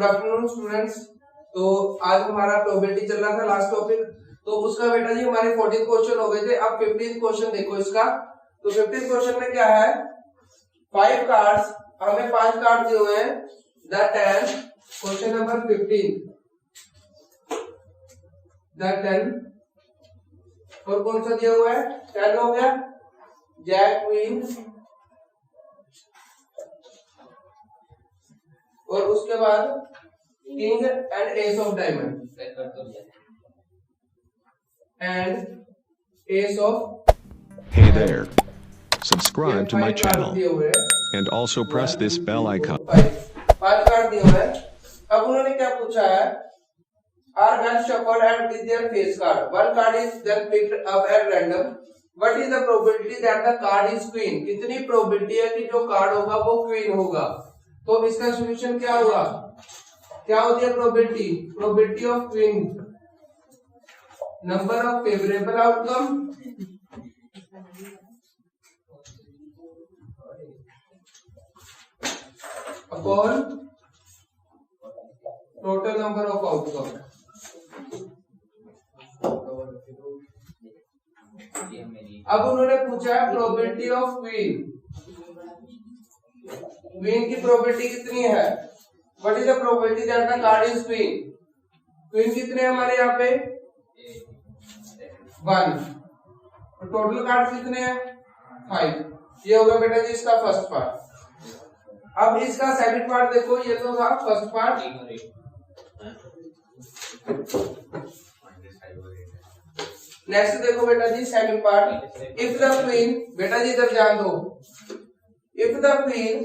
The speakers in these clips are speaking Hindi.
Good afternoon students. तो आज हमारा प्रोबेबिलिटी चल रहा था लास्ट टॉपिक, तो उसका बेटा जी हमारे 14 क्वेश्चन हो गए थे। अब 15 क्वेश्चन देखो इसका। तो 15 क्वेश्चन में क्या है, 5 कार्ड्स, हमें 5 कार्ड दिए हुए हैं। द 10, क्वेश्चन नंबर 15, द 10 और कौन सा दिया हुआ है, 10 हो गया, जैक क्वीन, और उसके बाद king and S of diamond and S of. Hey there. Subscribe to my channel and also press this bell icon. 5 card दिए हुए हैं। अब उन्होंने क्या पूछा है, are well shuffled and with their face card. One card is then picked up at random. What is the probability that the card is queen? कितनी प्रोबेबिलिटी है कि जो कार्ड होगा वो क्वीन होगा। तो इसका सॉल्यूशन क्या होगा, क्या होती है probability, probability of queen, number of favourable outcome upon total number of outcome. अब उन्होंने पूछा है प्रोबेबिलिटी ऑफ क्वीन, क्वीन की प्रोबेबिलिटी कितनी है, what is the probability that the card is queen. Queen कितने हैं हमारे यहाँ पे 1, और टोटल कार्ड कितने हैं 5। ये होगा बेटा जी इसका फर्स्ट पार्ट। अब इसका सेकंड पार्ट देखो, ये तो था फर्स्ट पार्ट। नेक्स्ट देखो बेटा जी second part, if the queen, बेटा जी इधर ध्यान दो, if the queen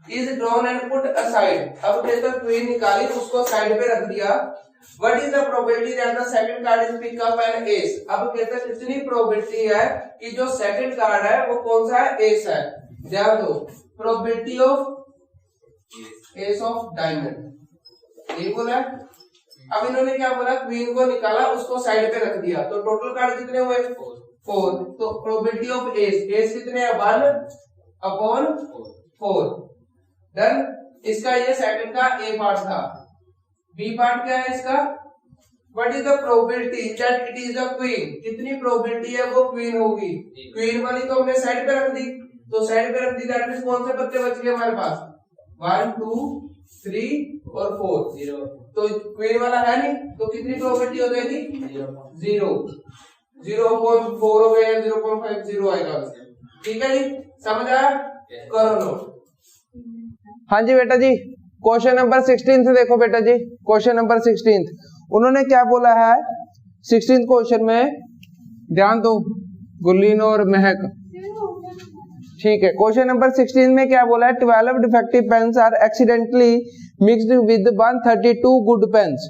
is drawn and put aside. अब कहते क्वीन निकाली, उसको साइड पे रख दिया। What is the probability that the second card is pick up an ace. अब कहते कितनी प्रोबेबिलिटी है कि जो सेकंड कार्ड है वो कौन सा है, एस है। ध्यान दो, probability of S of diamond, ये बोला। अब इन्होंने क्या बोला, क्वीन को निकाला, उसको साइड पे रख दिया, तो टोटल कार्ड कितने हुए 4। तो प्रोबेबिलिटी ऑफ एस, एस कितने है 1/4। डन। इसका ये सेकंड का ए पार्ट था। बी पार्ट क्या है इसका, what is the probability that it is the queen. कितनी प्रोबेबिलिटी है वो क्वीन होगी। क्वीन वाली तो हमने साइड पे रख दी, तो साइड पे रख दी, दैट मींस कौन से पत्ते बच गए हमारे पास, 1 2 3 और 4। तो क्वीन वाला है नहीं, तो कितनी प्रोबेबिलिटी हो जाएगी 0। 0.4 हो गया, 0.50 आएगा। ठीक है जी, समझ आया, करो नोट। हाँ जी बेटा जी, क्वेश्चन नंबर 16 से देखो बेटा जी, क्वेश्चन नंबर 16 उन्होंने क्या बोला है 16 क्वेश्चन में, ध्यान दो गुरलीन और महक। ठीक है, क्वेश्चन नंबर 16 में क्या बोला है, 12 defective pens are accidentally mixed with 132 good pens.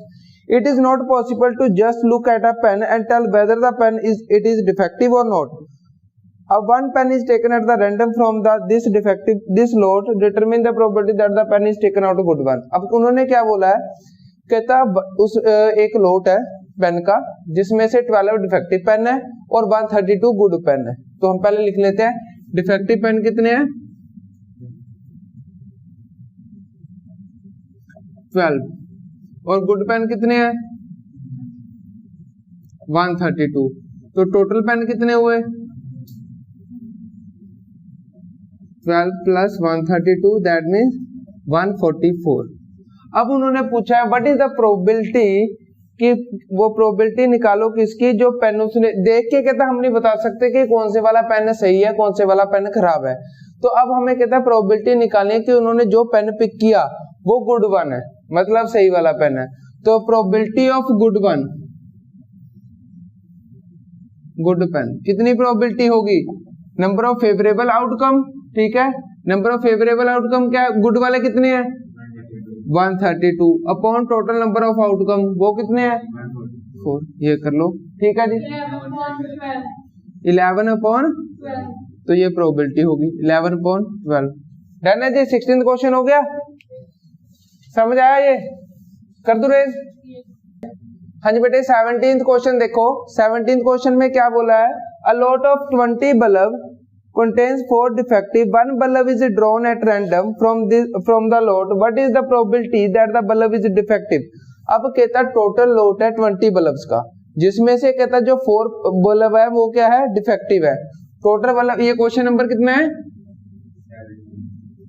It is not possible to just look at a pen and tell whether the pen it is defective और नॉट। अब one pen is taken at the random from this lot, determine the probability that the pen is taken out good one। अब उन्होंने क्या बोला है, कहता उस एक लोट है पेन का जिसमें से 12 डिफेक्टिव पेन है और 132 गुड पेन है। तो हम पहले लिख लेते हैं, डिफेक्टिव पेन कितने हैं 12 और गुड पेन कितने हैं 132। तो टोटल पेन कितने हुए 12 plus 132, that means 144। अब उन्होंने पूछा है व्हाट इज द प्रोबेबिलिटी, कि वो प्रोबेबिलिटी निकालो किसकी, जो पेन उसने देख के कहता हम नहीं बता सकते कि कौन से वाला पेन सही है कौन से वाला पेन खराब है। तो अब हमें कहता है प्रोबेबिलिटी निकालने कि उन्होंने जो पेन पिक किया वो गुड वन है, मतलब सही वाला पेन है। तो probability of good one, good pen, कितनी प्रोबेबिलिटी होगी, नंबर ऑफ फेवरेबल आउटकम। ठीक है, नंबर ऑफ फेवरेबल आउटकम क्या है, गुड वाले कितने हैं 132 upon total number of outcome, वो कितने हैं 4। ये कर लो, ठीक है जी, 11/12। तो ये प्रोबेबिलिटी होगी 11/12। डन है जी, 16th क्वेश्चन हो गया, समझ आया, ये कर दो रेज। हाँ जी बेटे, 17th क्वेश्चन देखो। 17th क्वेश्चन में क्या बोला है, a lot of 20 bulb contains 4 defective, one bulb is drawn at random from the lot, what is the probability that the bulb is defective? अब कहता टोटल लोट है 20 बल्ब्स का, जिसमें से कहता जो 4 बल्ब है वो क्या है, डिफेक्टिव है। टोटल बल्ब, ये क्वेश्चन नंबर कितना है?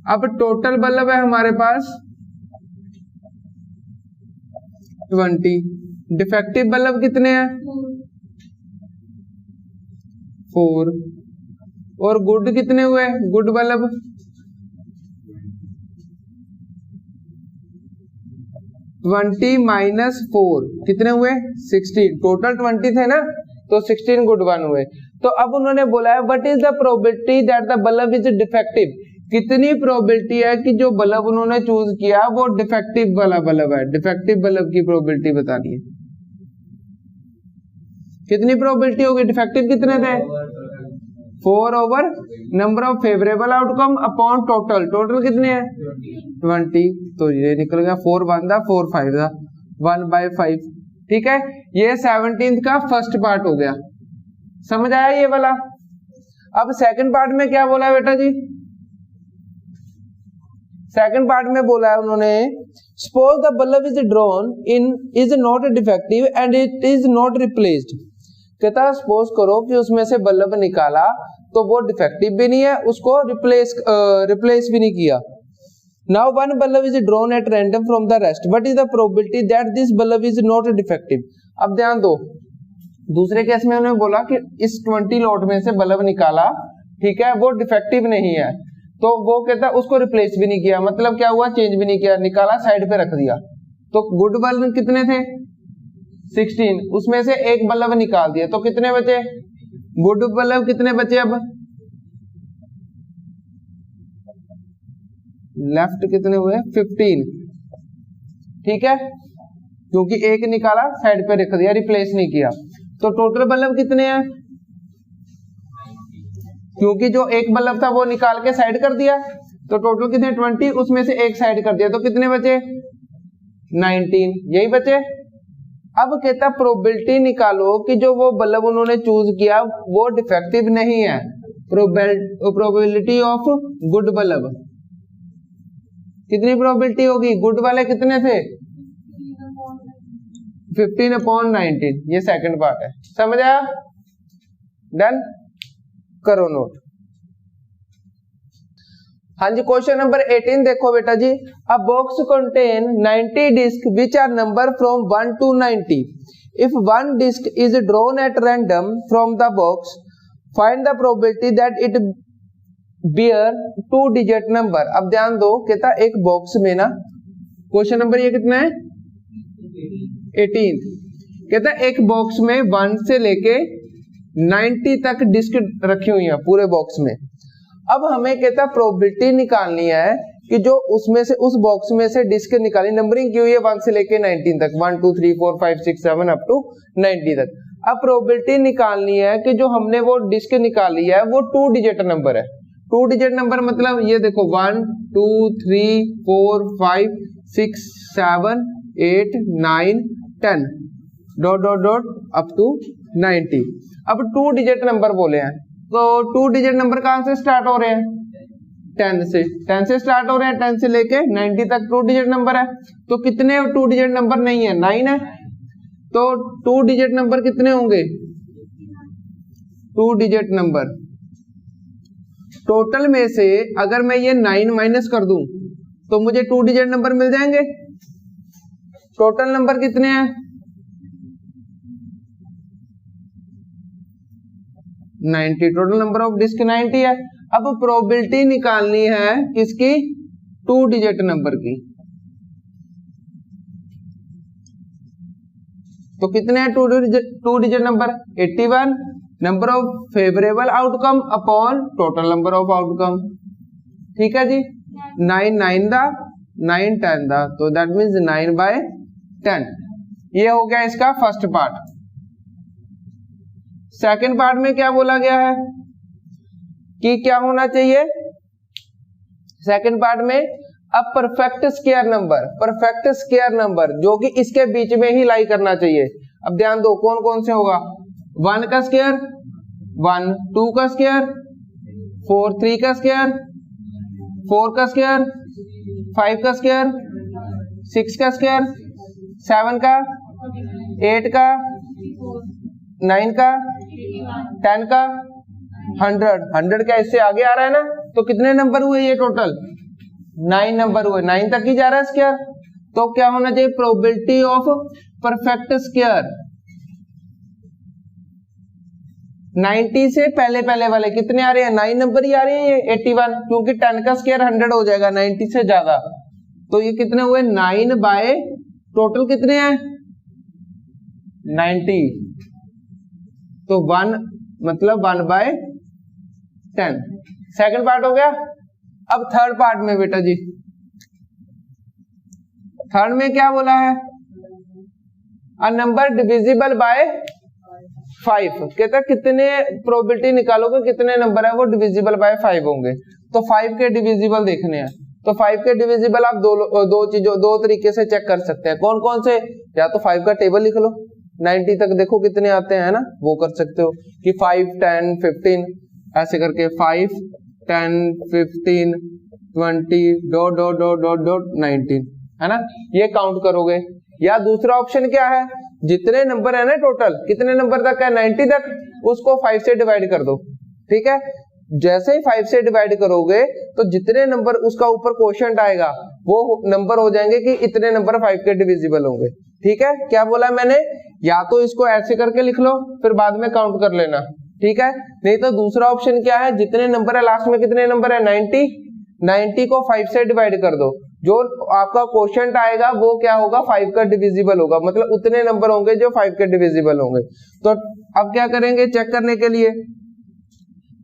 अब टोटल बल्ब है हमारे पास 20, डिफेक्टिव बल्ब कितने हैं? 4, और गुड कितने हुए? गुड बल्ब 20 माइनस 4 कितने हुए? 16। टोटल 20 थे ना, तो 16 गुड वन हुए। तो अब उन्होंने बोला है what is the probability that the bulb is defective, कितनी प्रोबेबिलिटी है कि जो बल्ब उन्होंने चूज किया वो डिफेक्टिव वाला बल्ब है। डिफेक्टिव बल्ब की प्रोबेबिलिटी बतानी है, कितनी प्रोबेबिलिटी होगी? डिफेक्टिव कितने थे? 4 over number of favourable outcome upon total, total कितने हैं? 20। तो ये निकल गया 4 1 दा 4 5 दा 1/5। ठीक है, ये 17th का फर्स्ट पार्ट हो गया, समझ आया ये वाला। अब सेकंड पार्ट में क्या बोला है बेटा जी? सेकंड पार्ट में बोला है उन्होंने suppose the bulb is drawn in is not defective and it is not replaced. कहता सपोज करो कि उसमें से बल्ब निकाला तो वो डिफेक्टिव भी नहीं है, उसको रिप्लेस भी नहीं किया। Now one bulb is drawn at random from the rest, what is the probability that this bulb is not defective. अब ध्यान दो, दूसरे केस में उन्होंने बोला कि इस 20 लॉट में से बल्ब निकाला, ठीक है, वो डिफेक्टिव नहीं है, तो वो कहता उसको रिप्लेस भी नहीं किया, मतलब क्या हुआ, चेंज भी नहीं किया, निकाला साइड पे रख दिया। तो गुड बल्ब कितने थे? 16, उसमें से एक बल्ब निकाल दिया, तो कितने बचे? गुड बल्ब कितने बचे? अब लेफ्ट कितने हुए? 15। ठीक है, क्योंकि एक निकाला साइड पे रख दिया, रिप्लेस नहीं किया। तो टोटल बल्ब कितने हैं? क्योंकि जो एक बल्ब था वो निकाल के साइड कर दिया, तो टोटल कितने? 20, उसमें से एक साइड कर दिया, तो कितने बचे? 19, यही बचे। अब कहता प्रोबेबिलिटी निकालो कि जो वो बल्ब उन्होंने चूज किया वो डिफेक्टिव नहीं है। प्रोबेबिलिटी ऑफ गुड बल्ब, कितनी प्रोबेबिलिटी होगी? गुड वाले कितने थे? 15/19। ये सेकंड पार्ट है, समझ आया? डन, करो नोट। हाँ जी, क्वेश्चन नंबर 18 देखो बेटा जी। A box contain 90 disc which are number from 1 to 90। If one disc is drawn at random from the box, find the probability that it bear 2 digit number. अब ध्यान दो, कहता एक बॉक्स में ना, क्वेश्चन नंबर ये कितना है? 18। कहता एक बॉक्स में 1 से लेके 90 तक डिस्क रखी हुई है पूरे बॉक्स में। अब हमें कहता प्रोबेबिलिटी निकालनी है कि जो उसमें से, उस बॉक्स में से डिस्क निकाली, नंबरिंग की हुई है 1 से लेके 19 तक, 1 2 3 4 5 6 7 अप टू 90 तक। अब प्रोबेबिलिटी निकालनी है कि जो हमने वो डिस्क निकाली है वो 2 डिजिट नंबर है। 2 डिजिट नंबर मतलब ये देखो 1 2 3 4 5 6 7 8 9 10 dot dot dot up to 90। अब 2 डिजिट नंबर बोले हैं, तो 2 डिजिट नंबर कहां से स्टार्ट हो रहे हैं? 10 से। 10 से स्टार्ट हो रहे हैं, 10 से लेके 90 तक 2 डिजिट नंबर है। तो कितने 2 डिजिट नंबर नहीं है? 9 है। तो 2 डिजिट नंबर कितने होंगे? 2 डिजिट नंबर टोटल में से अगर मैं ये 9 माइनस कर दूं तो मुझे 2 डिजिट नंबर मिल जाएंगे। टोटल नंबर कितने हैं? 90। टोटल नंबर ऑफ डिस्क 90 है। अब प्रोबेबिलिटी निकालनी है किसकी? 2 डिजिट नंबर की। तो कितने हैं 2 digit number? 81। Number of favourable outcome upon total number of outcome. ठीक है जी, 9 9 दा 9 10 दा, तो दैट मीन्स 9/10। ये हो गया इसका फर्स्ट पार्ट। सेकंड पार्ट में क्या बोला गया है कि क्या होना चाहिए? सेकंड पार्ट में अब perfect square number, perfect square number जो कि इसके बीच में ही लाई करना चाहिए। अब ध्यान दो कौन कौन से होगा? 1 का स्क्वायर 1, 2 का स्क्वायर 4 3 का स्क्वायर, 4 का स्क्वायर, 5 का स्क्वायर, 6 का स्क्वायर, 7 का, 8 का, 9 का, 10 का, 100 का इससे आगे आ रहा है ना, तो कितने नंबर हुए ये टोटल? 9 नंबर हुए, 9 तक ही जा रहा है स्क्वायर। तो क्या होना चाहिए? प्रोबेबिलिटी ऑफ परफेक्ट स्क्वायर 90 से पहले पहले वाले कितने आ रहे हैं? 9 नंबर ही आ रहे हैं, ये 81, क्योंकि 10 का स्क्वायर 100 हो जाएगा 90 से ज्यादा। तो ये कितने हुए? 9 बाय टोटल कितने हैं? 90, तो 1 मतलब 1 बाय 10। सेकंड पार्ट हो गया। अब थर्ड पार्ट में बेटा जी, थर्ड में क्या बोला है? A number divisible by 5। कहता है कितने प्रोबेबिलिटी निकालोगे कितने नंबर है वो डिविजिबल बाय 5 होंगे। तो 5 के डिविजिबल देखने हैं। तो 5 के डिविजिबल आप दो तरीके से चेक कर सकते हैं। कौन कौन से? या तो 5 का टेबल लिख लो, 90 तक देखो कितने आते हैं ना, वो कर सकते हो कि 5 10 15 ऐसे करके 5 10 15 20 dot dot dot dot dot 19 है ना, ये काउंट करोगे। या दूसरा ऑप्शन क्या है? जितने नंबर है ना टोटल, कितने नंबर तक है? 90 तक, उसको 5 से डिवाइड कर दो। ठीक है, जैसे ही 5 से डिवाइड करोगे तो जितने नंबर उसका ऊपर क्वोशिएंट आएगा वो नंबर हो जाएंगे कि इतने नंबर 5 के डिविजिबल होंगे। ठीक है, क्या बोला मैंने? या तो इसको ऐसे करके लिख लो फिर बाद में काउंट कर लेना। ठीक है, नहीं तो दूसरा ऑप्शन क्या है? जितने नंबर है लास्ट में कितने नंबर है? 90 को 5 से डिवाइड कर दो, जो आपका क्वोशिएंट आएगा वो क्या होगा? 5 का डिविजिबल होगा, मतलब उतने नंबर होंगे जो 5 के डिविजिबल होंगे। तो अब क्या करेंगे चेक करने के लिए?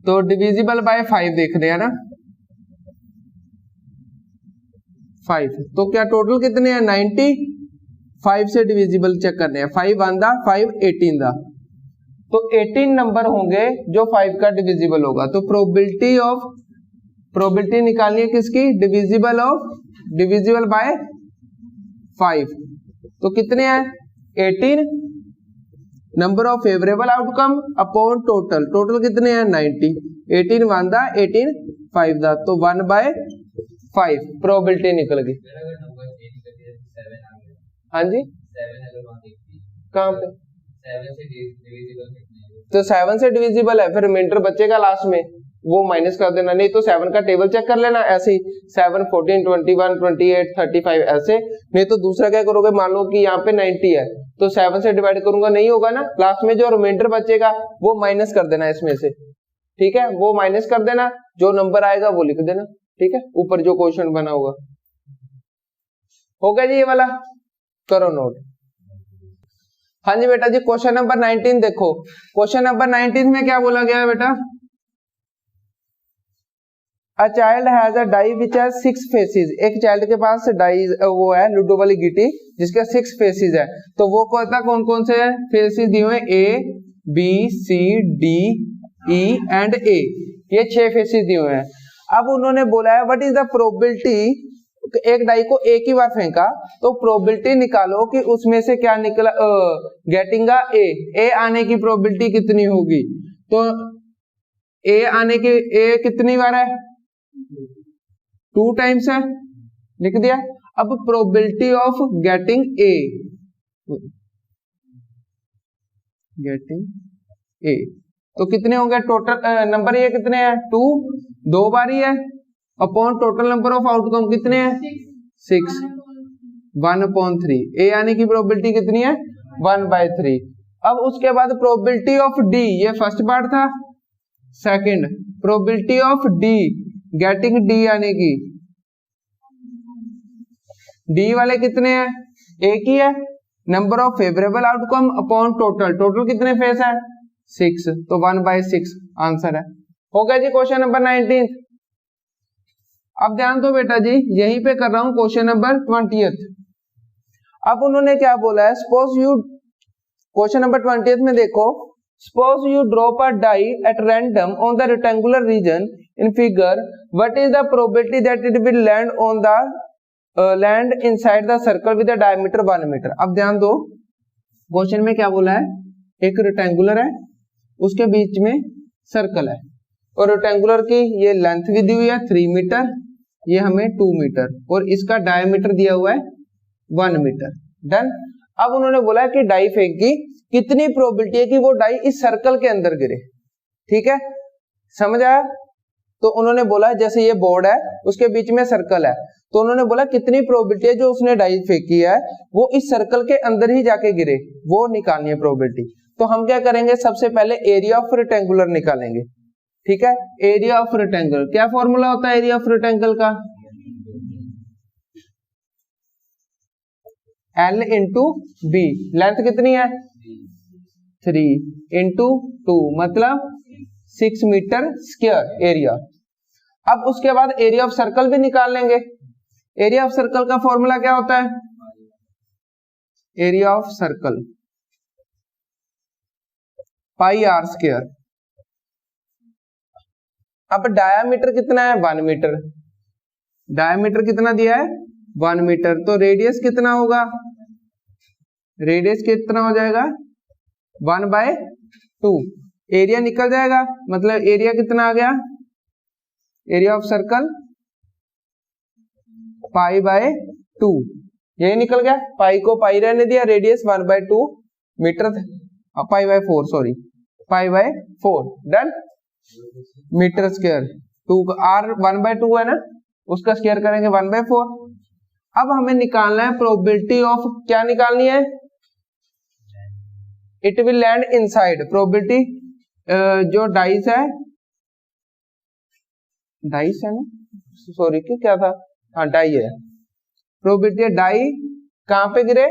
तो डिविजिबल बाय 5 देख रहे हैं ना, 5, तो क्या टोटल कितने हैं? 90, 5 से डिविजिबल चेक करने हैं। 5 1 दा 5 18 दा, तो 18 नंबर होंगे जो 5 का डिविजिबल होगा। तो प्रोबेबिलिटी निकालनी है किसकी? Divisible by 5। तो कितने हैं? 18 number of favourable outcome upon total कितने हैं? 90। 18 1 दा 18 5 दा, तो 1 बाय 5 प्रोबेबिलिटी निकल गई। हाँ जी, कहाँ पे? तो 7 से डिविजिबल है, फिर रिमाइंडर बचेगा लास्ट में, वो माइनस कर देना। नहीं तो 7 का टेबल चेक कर लेना ऐसे ही, 7 14 21 28 35 ऐसे। नहीं तो दूसरा क्या करोगे? मान लो कि यहाँ पे 90 है तो 7 से डिवाइड करूंगा, नहीं होगा ना, लास्ट में जो रिमाइंडर बचेगा वो माइनस कर देना इसमें से। ठीक है, वो माइनस कर देना, जो नंबर आएगा वो लिख देना। ठीक है, ऊपर जो क्वेश्चन बना होगा। हो गया जी ये वाला, करो नोट। हाँ जी बेटा जी, क्वेश्चन नंबर 19 देखो। क्वेश्चन नंबर 19 में क्या बोला गया है बेटा? A child has a die which has 6 faces। एक चाइल्ड के पास डाई वो है लूडो वाली गिटी जिसके 6 फेसेस है। तो वो कहता कौन कौन से फेसेस दिए हुए? A B C D E and A, ये 6 फेसेस दिए हुए हैं। अब उन्होंने बोला है व्हाट इज द प्रोबेबिलिटी, एक डाई को एक ही बार फेंका तो प्रोबेबिलिटी निकालो कि उसमें से क्या निकला, गेटिंग ए आने की प्रोबेबिलिटी कितनी होगी। तो ए आने की, ए कितनी बार है? 2 टाइम्स है, लिख दिया। अब प्रोबेबिलिटी ऑफ गेटिंग ए, तो कितने होंगे टोटल नंबर? ये कितने हैं? 2 बार ही है, upon total number of outcome कितने हैं? 6, 1/3। ए आने की प्रोबेबिलिटी कितनी है? 1/3। अब उसके बाद प्रोबेबिलिटी ऑफ डी, ये फर्स्ट पार्ट था। Second, probability of D getting D आने की, डी वाले कितने हैं? एक ही है। Number of favourable outcome upon total कितने फेस है? 6, तो 1/6 आंसर है। हो गया जी क्वेश्चन नंबर 19। अब ध्यान दो बेटा जी, यहीं पे कर रहा हूं क्वेश्चन नंबर 20। अब उन्होंने क्या बोला है? सपोज यू, क्वेश्चन नंबर 20 में देखो, suppose you drop a die at random on the rectangular region in figure, what is the probability that it will land on the land inside the circle with the diameter 1 metre. अब ध्यान दो, क्वेश्चन में क्या बोला है? एक रेक्टेंगुलर है, उसके बीच में सर्कल है, और रेक्टेंगुलर की ये लेंथ भी दी हुई है 3 मीटर, ये हमें 2 मीटर, और इसका डायमीटर दिया हुआ है 1 मीटर। डन। अब उन्होंने बोला है कि डाई फेंक की कितनी प्रोबेबिलिटी है कि वो डाई इस सर्कल के अंदर गिरे। ठीक है, समझ आया? तो उन्होंने बोला जैसे ये बोर्ड है उसके बीच में सर्कल है, तो उन्होंने बोला कितनी प्रोबेबिलिटी है जो उसने डाई फेंकी है वो इस सर्कल के अंदर ही जाके गिरे, वो निकालनी है प्रोबेबिलिटी। तो हम क्या करेंगे, सबसे पहले एरिया ऑफ रेक्टेंगुलर निकालेंगे। ठीक है, एरिया ऑफ रेक्टेंगल, क्या फॉर्मूला होता है एरिया ऑफ रेक्टेंगल का? L into B. लेंथ कितनी है? 3 इंटू 2 मतलब 6 मीटर स्क्वायर एरिया। अब उसके बाद एरिया ऑफ सर्कल भी निकाल लेंगे। एरिया ऑफ सर्कल का फॉर्मूला क्या होता है? Area of circle pi r square. अब डायामीटर कितना है? 1 मीटर। डायामीटर कितना दिया है? 1 मीटर। तो रेडियस कितना होगा? रेडियस कितना हो जाएगा? 1/2। एरिया निकल जाएगा, मतलब एरिया कितना आ गया? एरिया ऑफ सर्कल π/2, यही निकल गया। पाई को पाई रहने दिया, radius 1/2 metre, π/4 sorry, π/4। Done. Metre square 2 r 1/2 है ना, उसका स्क्वायर करेंगे 1/4। अब हमें निकालना है प्रोबेबिलिटी ऑफ, क्या निकालनी है? It will land inside. Probability जो डाइस है ना, सॉरी क्या था, हाँ डाई है। प्रोबेबिलिटी डाई कहां पे गिरे?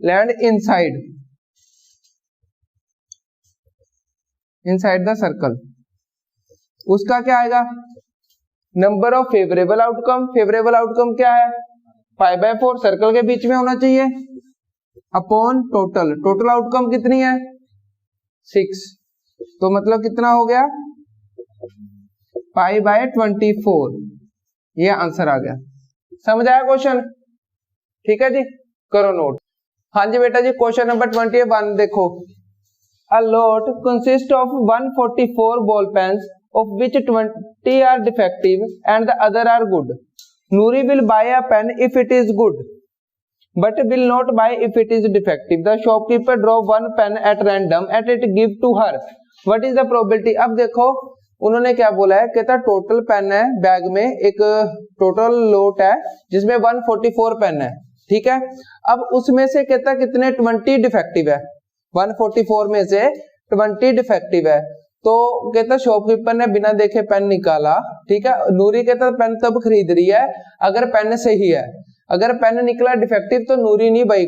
Land inside, inside the circle. उसका क्या आएगा? Number of favourable outcome. Favourable outcome क्या है? π/4, सर्कल के बीच में होना चाहिए, अपॉन टोटल। टोटल आउटकम कितनी है? 6। तो मतलब कितना हो गया? π/24। ये आंसर आ गया। समझ आया क्वेश्चन? ठीक है जी, करो नोट। हाँ जी बेटा जी, क्वेश्चन नंबर 21 देखो। A lot consists of 144 ball pens, of which 20 are defective and the other are good. Noori will buy a pen if it is good, but will not buy if it is defective. The shopkeeper draw one pen at random and it give to her. What is the probability? अब देखो उन्होंने क्या बोला है, कहता टोटल पेन है बैग में, एक टोटल लोट है जिसमें 144 पेन है। ठीक है, अब उसमें से कहता कितने 20 डिफेक्टिव है, 144 में से 20 डिफेक्टिव है। तो कहता शॉपकीपर ने बिना देखे पेन निकाला। ठीक है, नूरी कहता पेन तब खरीद रही है अगर पेन सही है, अगर पेन निकला डिफेक्टिव तो नूरी नहीं बाय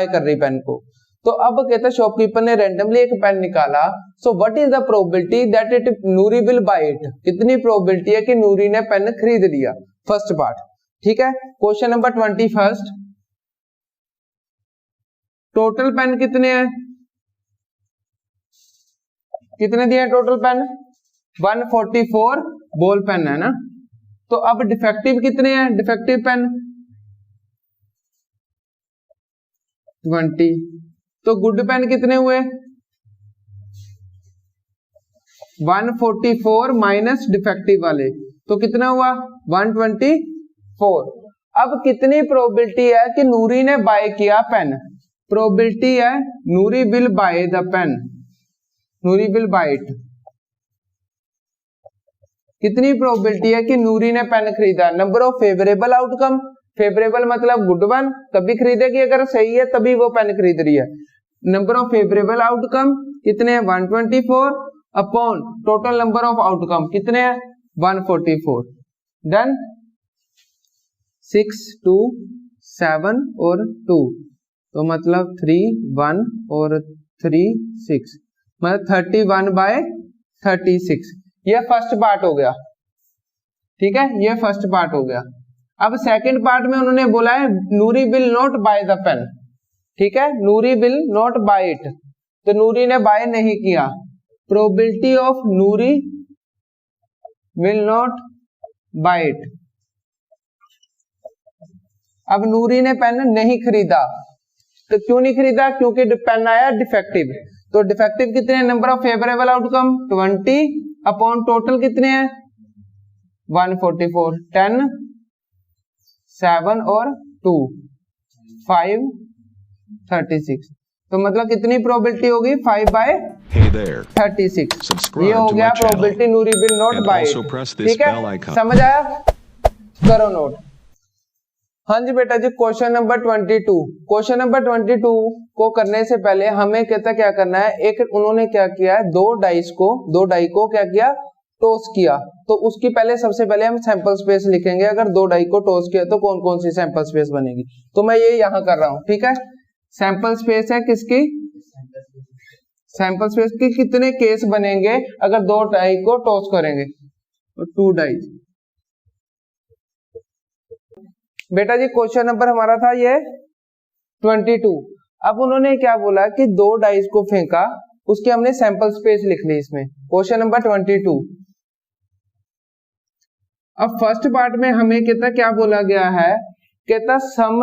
कर रही पेन को। तो अब कहता शॉपकीपर ने रैंडमली एक पेन निकाला। So what is the probability that it Noori will buy it? कितनी प्रोबेबिलिटी है कि नूरी ने पेन खरीद लिया? First part. ठीक है, क्वेश्चन नंबर 21। टोटल पेन कितने हैं? कितने दिए टोटल पेन? 144 बॉल पेन है ना। तो अब डिफेक्टिव कितने हैं? Defective pen 20। तो गुड पेन कितने हुए? 144 माइनस डिफेक्टिव वाले, तो कितना हुआ? 124। अब कितनी प्रोबेबिलिटी है कि नूरी ने बाय किया पेन? प्रोबेबिलिटी है Noori will buy the pen, Noori will buy it. कितनी प्रोबेबिलिटी है कि नूरी ने पेन खरीदा? Number of favourable outcome, favourable मतलब गुड वन, तभी खरीदेगी अगर सही है तभी वो पेन खरीद रही है। नंबर ऑफ फेवरेबल आउटकम कितने हैं? 124 upon total number of outcome कितने हैं? 144। डन। 6 2 7 और 2, तो मतलब 3 1 और 3 6, मतलब 31/36। ये फर्स्ट पार्ट हो गया। ठीक है, ये फर्स्ट पार्ट हो गया। अब सेकंड पार्ट में उन्होंने बोला है Noori will not buy the pen. ठीक है, Noori will not buy it, तो नूरी ने बाय नहीं किया। Probability of Noori will not buy it. अब नूरी ने पेन नहीं खरीदा, तो क्यों नहीं खरीदा? क्योंकि पेन आया डिफेक्टिव। तो डिफेक्टिव कितने? Number of favourable outcome 20 upon total कितने हैं 144, 10 7 और 2 5 36। तो मतलब कितनी प्रोबेबिलिटी होगी 5/36। ये हो गया probability Noori will not buy it. ठीक है, समझ आया, करो नोट। हाँ जी बेटा जी, क्वेश्चन नंबर 22। क्वेश्चन नंबर 22 को करने से पहले हमें कहता क्या करना है, एक उन्होंने क्या किया है, दो डाई को क्या किया, टॉस किया। तो उसकी पहले सबसे पहले हम सैंपल स्पेस लिखेंगे। अगर दो डाई को टॉस किया तो कौन कौन सी सैंपल स्पेस बनेगी, तो मैं ये यहाँ कर रहा हूँ। ठीक है, सैंपल स्पेस है किसकी, सैंपल स्पेस की कितने केस बनेंगे अगर दो डाई को टॉस करेंगे, तो 2 डाई। बेटा जी क्वेश्चन नंबर हमारा था ये 22। अब उन्होंने क्या बोला कि दो डाइस को फेंका, उसके हमने सैंपल स्पेस लिख ली इसमें। Question number 22। अब फर्स्ट पार्ट में हमें कहता क्या बोला गया है, कहता sum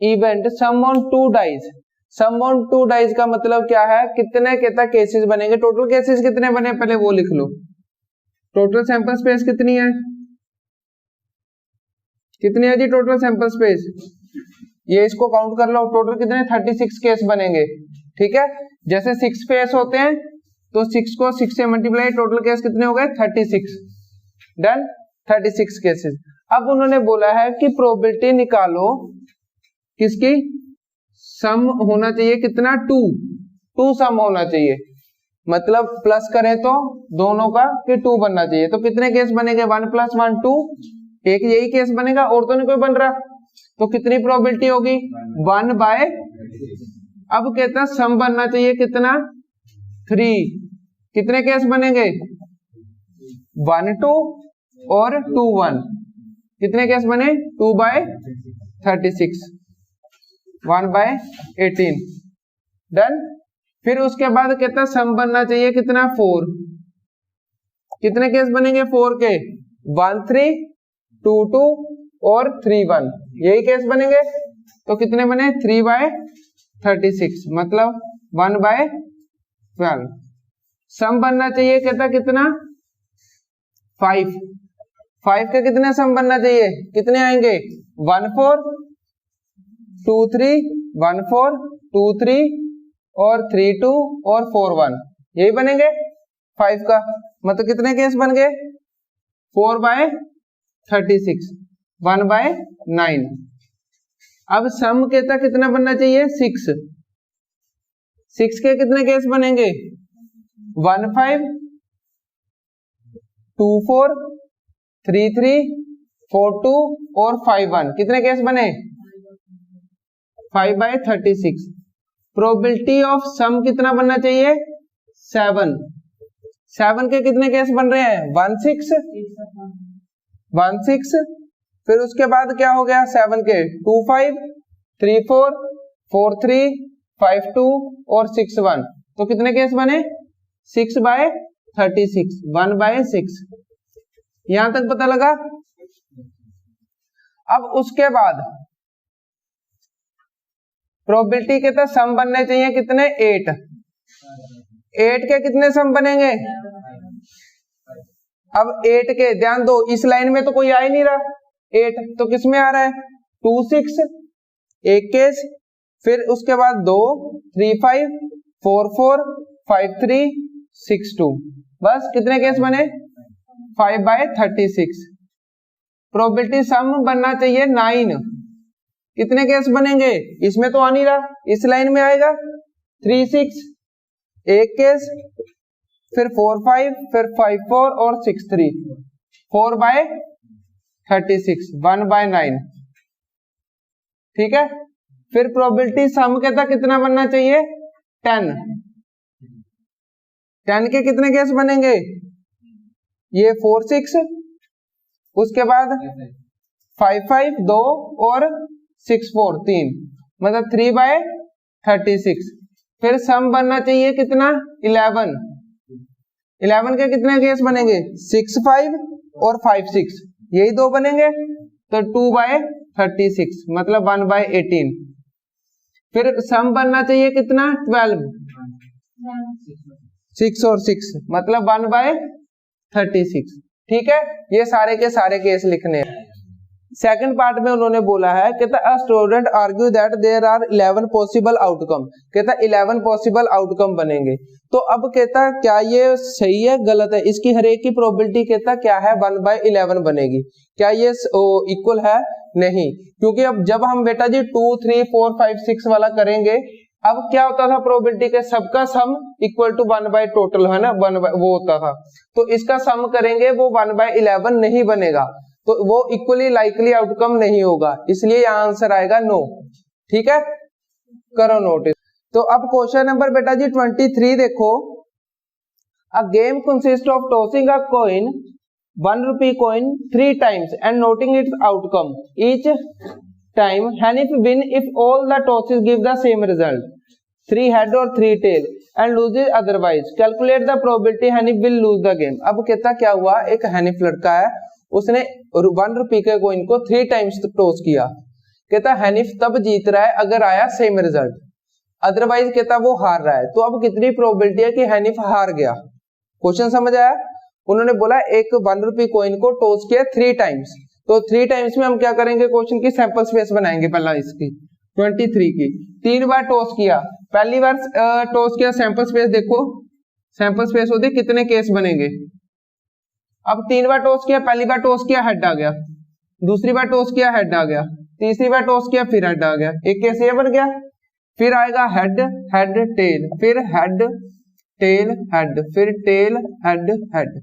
event sum on 2 dice. Sum on 2 dice का मतलब क्या है, कितने कहता केसेस बनेंगे, टोटल केसेस कितने बने पहले वो लिख लो। टोटल सैंपल स्पेस कितनी है, कितनी है जी टोटल सैंपल स्पेस, ये इसको काउंट कर लो। टोटल कितने 36 केस बनेंगे। ठीक है, जैसे 6 केस होते हैं तो 6 को 6 से मल्टीप्लाई, टोटल केस कितने हो गए 36। Done, 36 cases. अब उन्होंने बोला है कि प्रोबेबिलिटी निकालो किसकी, सम होना चाहिए कितना 2 सम होना चाहिए, मतलब प्लस करें तो दोनों का कि 2 बनना चाहिए। तो कितने केस बनेंगे 1 + 1 2, एक यही केस बनेगा और तो नहीं कोई बन रहा। तो कितनी प्रोबेबिलिटी होगी 1/। अब कहता सम बनना चाहिए कितना 3, कितने केस बनेंगे 1 2 और 2 1, कितने केस बने 2/36, 1/18। डन। फिर उसके बाद कहता सम बनना चाहिए कितना 4, कितने केस बनेंगे 4 के 1 3 2 2 और 3 1, यही केस बनेंगे। तो कितने बने 3/36, मतलब 1/12। सम बनना चाहिए कहता कितना 5 के कितने सम बनना चाहिए, कितने आएंगे 1 4 2 3 1 4 2 3 और 3 2 और 4 1, यही बनेंगे 5 का। मतलब कितने केस बन गए 4/36, 1/9। अब सम कहता कितना बनना चाहिए 6 के कितने केस बनेंगे 1 5 2 4 3 3 4 2 और 5 1, कितने केस बने 5/36। प्रोबेबिलिटी ऑफ सम कितना बनना चाहिए 7 के कितने केस बन रहे हैं 1 6। फिर उसके बाद क्या हो गया 7 के 2 5 3 4 4 3 5 2 और 6 1, तो कितने केस बने 6/36, 1/6। यहां तक पता लगा। अब उसके बाद प्रोबेबिलिटी के तहत सम बनने चाहिए कितने 8 के कितने सम बनेंगे। अब 8 के ध्यान दो, इस लाइन में तो कोई आ ही नहीं रहा 8, तो किस में आ रहा है 2 6, एक केस। फिर उसके बाद 2 3 5 4 4 5 3 6 2, बस कितने केस बने 5/36। प्रोबेबिलिटी सम बनना चाहिए 9, कितने केस बनेंगे, इसमें तो आ नहीं रहा, इस लाइन में आएगा 3 6, एक केस। फिर 4 5, फिर 5 4 और 6 3, 4/36, 1/9। ठीक है, फिर प्रोबेबिलिटी सम कहता कितना बनना चाहिए 10 के कितने केस बनेंगे, ये 4 6, उसके बाद 5 5 2 और 6 4 3, मतलब 3/36। फिर सम बनना चाहिए कितना 11 के कितने केस बनेंगे 6 5 और 5 6, यही दो बनेंगे, तो 2/36, मतलब 1/18। फिर सम बनना चाहिए कितना 12, 6 और 6, मतलब 1/12। 36। ठीक है, ये सारे के सारे केस लिखने हैं। सेकंड पार्ट में उन्होंने बोला है कहता a student argue that there are 11 possible outcome, कहता 11 पॉसिबल आउटकम बनेंगे। तो अब कहता क्या ये सही है गलत है, इसकी हर एक की प्रोबेबिलिटी कहता क्या है 1/11 बनेगी, क्या ये इक्वल है? नहीं, क्योंकि अब जब हम बेटा जी 2 3 4 5 6 वाला करेंगे, अब क्या होता था प्रोबेबिलिटी के सबका सम इक्वल टू 1 टोटल है ना, 1 वो होता था। तो इसका सम करेंगे वो 1/11 नहीं बनेगा, तो वो इक्वली लाइकली आउटकम नहीं होगा, इसलिए यहाँ आंसर आएगा नो। ठीक है, करो नोटिस। तो अब क्वेश्चन नंबर बेटा जी 23 देखो। A game consist of tossing a coin, 1 rupee coin 3 times and noting its outcome. Each time Hanif win if all the tosses give the same result, 3 head or 3 tail, and loses otherwise. Calculate the probability Hanif will lose the game. अब कहता क्या हुआ, एक हनीफ लड़का है, उसने 1 रुपये के कॉइन को 3 टाइम्स टॉस किया। कहता हनीफ तब जीत रहा है अगर आया सेम रिजल्ट, अदरवाइज कहता वो हार रहा है। तो अब कितनी प्रोबेबिलिटी है कि हनीफ हार गया? क्वेश्चन समझ आया? उन्होंने बोला एक 1 रुपये कॉइन को टॉस किया 3 टाइम्स, तो 3 टाइम्स में हम क्या करेंगे, क्वेश्चन की सैंपल स्पेस बनाएंगे। पहला इसकी 23 की 3 बार टॉस किया, पहली बार टॉस किया, सैंपल स्पेस देखो, सैंपल स्पेस होती कितने केस बनेंगे। अब 3 बार टॉस किया, पहली बार टॉस किया हेड आ गया, दूसरी बार टॉस किया हेड आ गया, तीसरी बार टॉस किया फिर हेड आ गया, एक केस ये बन गया। फिर आएगा हेड हेड टेल, फिर हेड टेल हेड, फिर टेल हेड हेड,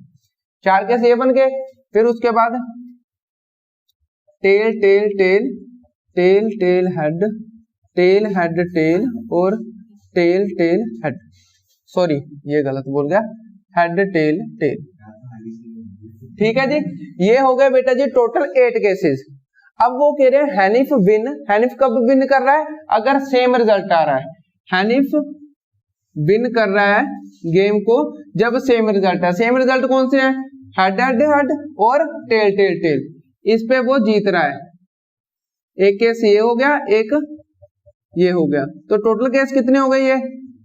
4 केस ये बन गए। फिर उसके बाद tail tail tail tail tail head, tail head tail और टेल टेल हेड, सॉरी ये गलत बोल गया, हेड टेल टेल। ठीक है जी, ये हो गए बेटा जी टोटल 8 केसेस। अब वो कह रहे हैं हनीफ विन, हनीफ कब विन कर रहा है? अगर सेम रिजल्ट आ रहा है। हनीफ विन कर रहा है गेम को जब सेम रिजल्ट है। सेम रिजल्ट कौन से है? हेड हेड हेड और टेल टेल टेल, इस पे वो जीत रहा है। एक केस ये हो गया, एक ये हो गया, तो टोटल केस कितने हो गए? ये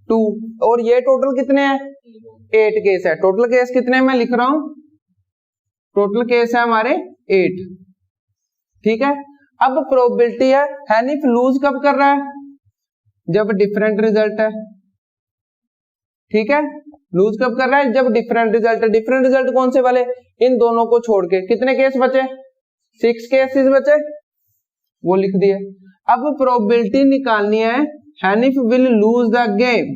2, और ये टोटल कितने हैं? 8 केस है। टोटल केस कितने मैं लिख रहा हूं? टोटल केस है हमारे 8। ठीक है, अब प्रोबेबिलिटी है हनीफ लूज कब कर रहा है? जब डिफरेंट रिजल्ट है। ठीक है, लूज कब कर रहा है? जब डिफरेंट रिजल्ट है। डिफरेंट रिजल्ट कौन से वाले? इन दोनों को छोड़ के कितने केस बचे? 6 केसेस बचे, वो लिख दिए। अब प्रोबेबिलिटी निकालनी है Hanif will lose the game,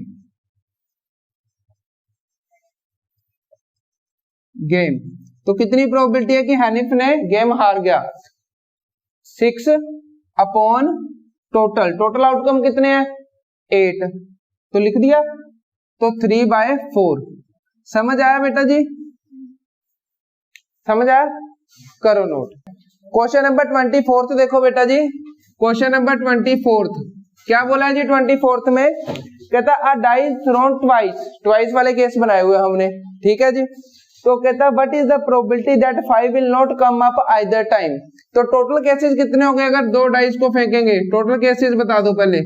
game तो कितनी प्रोबेबिलिटी है कि हनीफ ने गेम हार गया? 6 अपॉन टोटल, टोटल आउटकम कितने हैं? 8, तो लिख दिया, तो 3/4। समझ आया बेटा जी? समझ आया? करो नोट। क्वेश्चन नंबर 24 देखो बेटा जी। क्वेश्चन नंबर 24 क्या बोला है जी? 24 में कहता a dice thrown twice, twice वाले केस बनाए हुए हमने। ठीक है जी, तो कहता what is the probability that 5 will not come up either time. तो टोटल केसेस कितने हो गए अगर 2 डाइस को फेंकेंगे? टोटल केसेस बता दो पहले।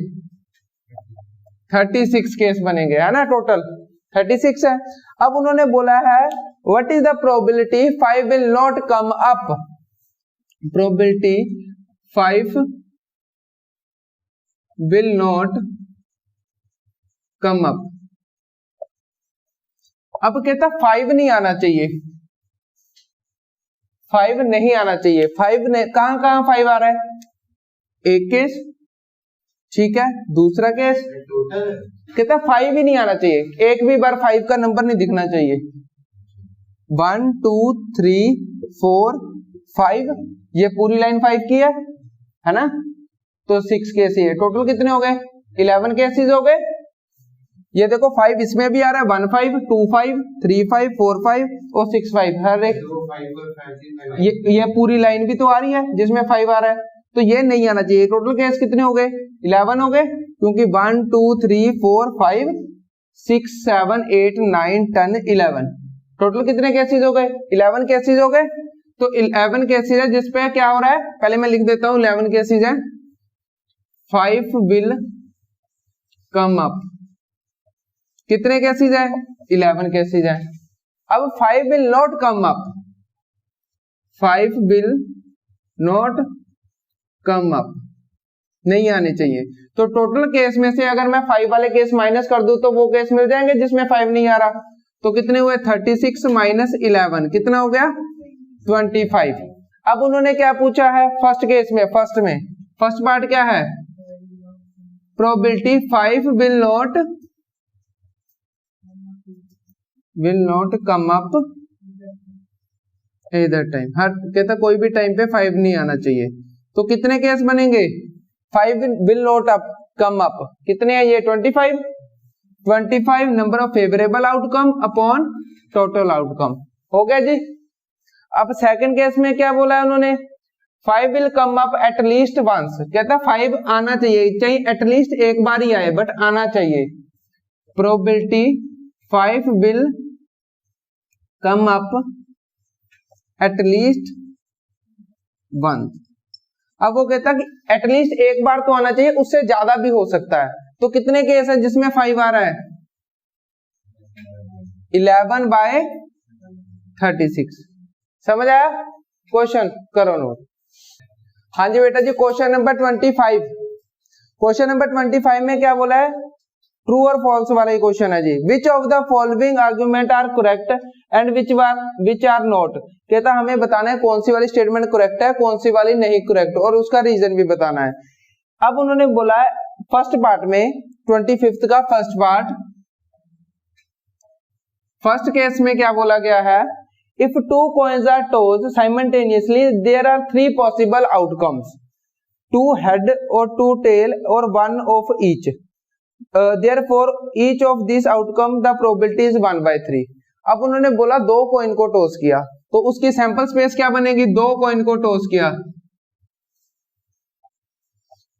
36 केस बनेंगे, है ना, टोटल 36 है। अब उन्होंने बोला है what is the probability 5 will not come up, probability 5 will not come up. अब कहता 5 नहीं आना चाहिए, 5 नहीं आना चाहिए। 5 ने कहां कहां 5 आ रहा है? एक केस, ठीक है, दूसरा केस, कहता 5 ही नहीं आना चाहिए, एक भी बार 5 का नंबर नहीं दिखना चाहिए। 1 2 3 4 5, ये पूरी लाइन 5 की है ना, तो 6 केस ये टोटल कितने हो गए? 11 केसेस हो गए। ये देखो 5 इसमें भी आ रहा है, 1 5 2 5 3 5 4 5 और 6 5, हर एक ये पूरी लाइन भी तो आ रही है जिसमें 5 आ रहा है, तो ये नहीं आना चाहिए। टोटल केस कितने हो गए? 11 हो गए, क्योंकि 1 2 3 4 5 6 7 8 9 10 11, टोटल कितने केसेस हो गए? 11 केसेस हो गए। तो 11 केसेस है जिसपे क्या हो रहा है, पहले मैं लिख देता हूं 11 केसेस है 5 विल कम अप। कितने केसेस है? 11 केसेस है। अब 5 will not come up, 5 will not come up, नहीं आने चाहिए। तो टोटल केस में से अगर मैं 5 वाले केस माइनस कर दूं तो वो केस मिल जाएंगे जिसमें 5 नहीं आ रहा। तो कितने हुए 36 माइनस 11 कितना हो गया 25। अब उन्होंने क्या पूछा है फर्स्ट केस में, फर्स्ट पार्ट क्या है, probability 5 will not come up at that time, हर कहता कोई भी टाइम पे 5 नहीं आना चाहिए। तो कितने केस बनेंगे, 5 विल नॉट कम अप, कितने हैं ये 25 number of favourable outcome upon total outcome, हो गया जी। अब सेकंड केस में क्या बोला है उन्होंने, 5 will come up at least once, कहता 5 आना चाहिए एटलीस्ट एक बार ही आए बट आना चाहिए। Probability 5 will come up at least once, अब वो कहता कि एटलीस्ट एक बार तो आना चाहिए, उससे ज्यादा भी हो सकता है। तो कितने केस है जिसमें 5 आ रहा है, 11/36, समझ आया। क्वेश्चन करो नोट। हाँ जी बेटा जी, क्वेश्चन नंबर 25, क्वेश्चन नंबर 25 में क्या बोला है, ट्रू और फॉल्स वाला ही क्वेश्चन है जी। Which of the following argument are correct and which are not, कहता हमें बताना है कौन सी वाली स्टेटमेंट करेक्ट है कौन सी वाली नहीं करेक्ट, और उसका रीजन भी बताना है। अब उन्होंने बोला है फर्स्ट पार्ट में 25 का फर्स्ट पार्ट, फर्स्ट केस में क्या बोला गया है, if two coins are tossed simultaneously there are 3 possible outcomes, 2 head और 2 टेल और 1 of each, therefore each of these outcome the probability is 1/3। अब उन्होंने बोला 2 कॉइन को टॉस किया तो उसकी सैंपल स्पेस क्या बनेगी, 2 कॉइन को टॉस किया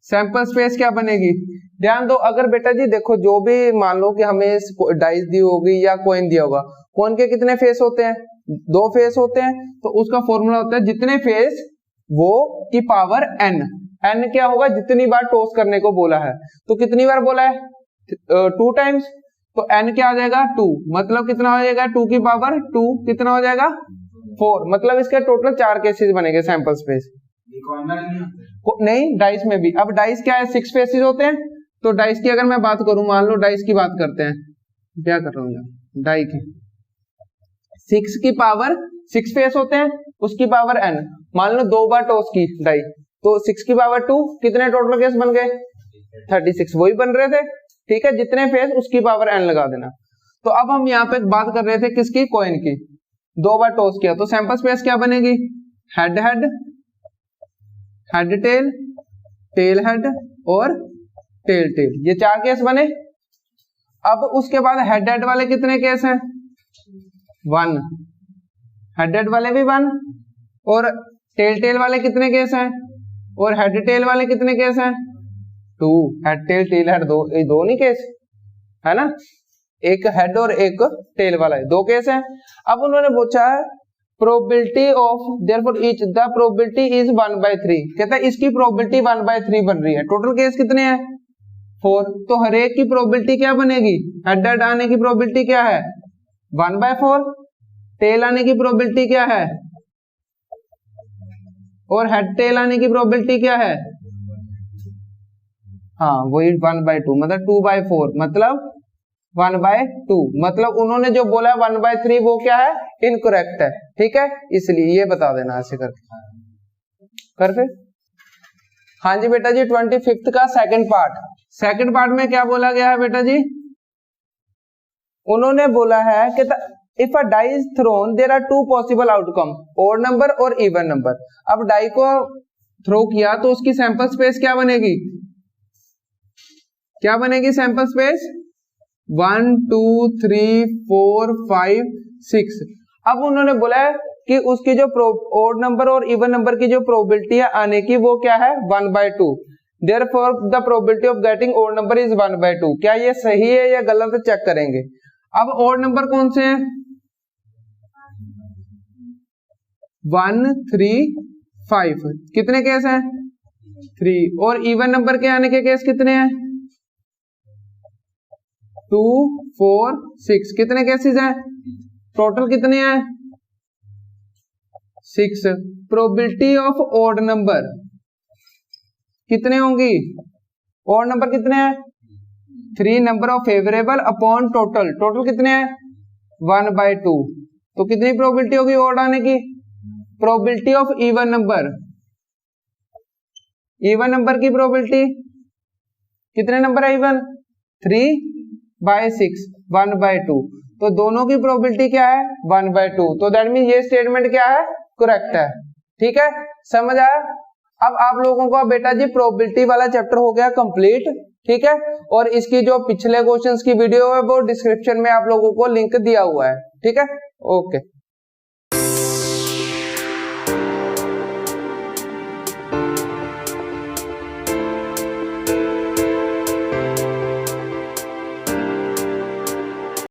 सैंपल स्पेस क्या बनेगी। ध्यान दो, अगर बेटा जी देखो जो भी मान लो कि हमें डाइस दी होगी या कॉइन दिया होगा, कॉइन के कितने फेस होते हैं, 2 फेस होते हैं, तो उसका फॉर्मूला होता है जितने फेस वो की पावर n, n क्या होगा जितनी बार टॉस करने को बोला है, तो कितनी बार बोला है 2 टाइम्स, तो n क्या आ जाएगा 2, मतलब कितना हो जाएगा 2 की पावर 2 कितना हो जाएगा 4, मतलब इसके टोटल 4 केसेस बनेंगे सैंपल स्पेस। नहीं डाइस में भी, अब डाइस क्या है 6 फेसेस होते हैं, तो डाइस की अगर मैं बात करूं, मान लो डाइस की बात करते हैं, क्या कर रहा हूं यार, डाई की 6 की पावर 6 फेस होते हैं, उसकी पावर n, मान लो 2 बार टॉस की डाई, तो 6 की पावर 2 कितने टोटल केस बन गए 36, वही बन रहे थे, ठीक है, जितने फेस उसकी पावर n लगा देना। तो अब हम यहाँ पे बात कर रहे थे किसकी, कॉइन की, 2 बार टॉस किया तो सैंपल स्पेस क्या बनेगी, head head, head tell, tail head और टेल टेल, ये 4 केस बने। अब उसके बाद हेड हेड वाले कितने केस हैं 1, हेड हेड वाले भी 1, और टेल टेल वाले कितने केस हैं, और हेड टेल वाले कितने केस हैं 2, हेड टेल टेल हेड 2, ये 2 नहीं केस है ना, एक हेड और एक टेल वाला है, 2 केस हैं। अब उन्होंने पूछा है probability of therefore each the probability is 1/3, कहता है इसकी प्रोबेबिलिटी 1/3 बन रही है, टोटल केस कितने हैं 4, तो हर एक की प्रोबेबिलिटी क्या बनेगी, हेड हेड आने की प्रोबेबिलिटी क्या है 1/4, टेल आने की प्रोबेबिलिटी क्या है, और हेड टेल आने की प्रोबेबिलिटी क्या है, हाँ वही 1/2, मतलब 2/4, मतलब 1/2, मतलब उन्होंने जो बोला 1/3 वो क्या है इनकरेक्ट है, ठीक है, इसलिए ये बता देना ऐसे करके कर फिर। हाँ जी बेटा जी 25 का सेकंड पार्ट में क्या बोला गया है बेटा जी, उन्होंने बोला है कि if a die is thrown there are 2 possible outcome, odd number और इवन नंबर। अब डाई को थ्रो किया तो उसकी सैंपल स्पेस क्या बनेगी, क्या बनेगी सैंपल स्पेस 1 2 3 4 5 6। अब उन्होंने बोला है कि उसकी जो ओड नंबर और इवन नंबर की जो प्रोबेबिलिटी है आने की वो क्या है 1/2, therefore the probability of getting odd number is 1/2। क्या ये सही है या गलत चेक करेंगे। अब ओड नंबर कौन से हैं 1 3 5, कितने केस हैं 3, और इवन नंबर के आने के केस कितने हैं 2 4 6, कितने केसेस हैं टोटल कितने हैं 6। प्रोबेबिलिटी ऑफ ऑड नंबर कितने होंगी, ऑड नंबर कितने हैं 3 number of favourable upon total, total कितने हैं 1/2, तो कितनी प्रोबेबिलिटी होगी ऑड आने की, probability of even number, even number की प्रोबेबिलिटी कितने नंबर है इवन 3/6 1/2, तो दोनों की प्रोबेबिलिटी क्या है 1/2, तो दैट मीन ये स्टेटमेंट क्या है करेक्ट है। ठीक है, समझ आया। अब आप लोगों का बेटा जी प्रोबेबिलिटी वाला चैप्टर हो गया कंप्लीट। ठीक है, और इसकी जो पिछले क्वेश्चंस की वीडियो है वो डिस्क्रिप्शन में आप लोगों को लिंक दिया हुआ है। ठीक है, ओके।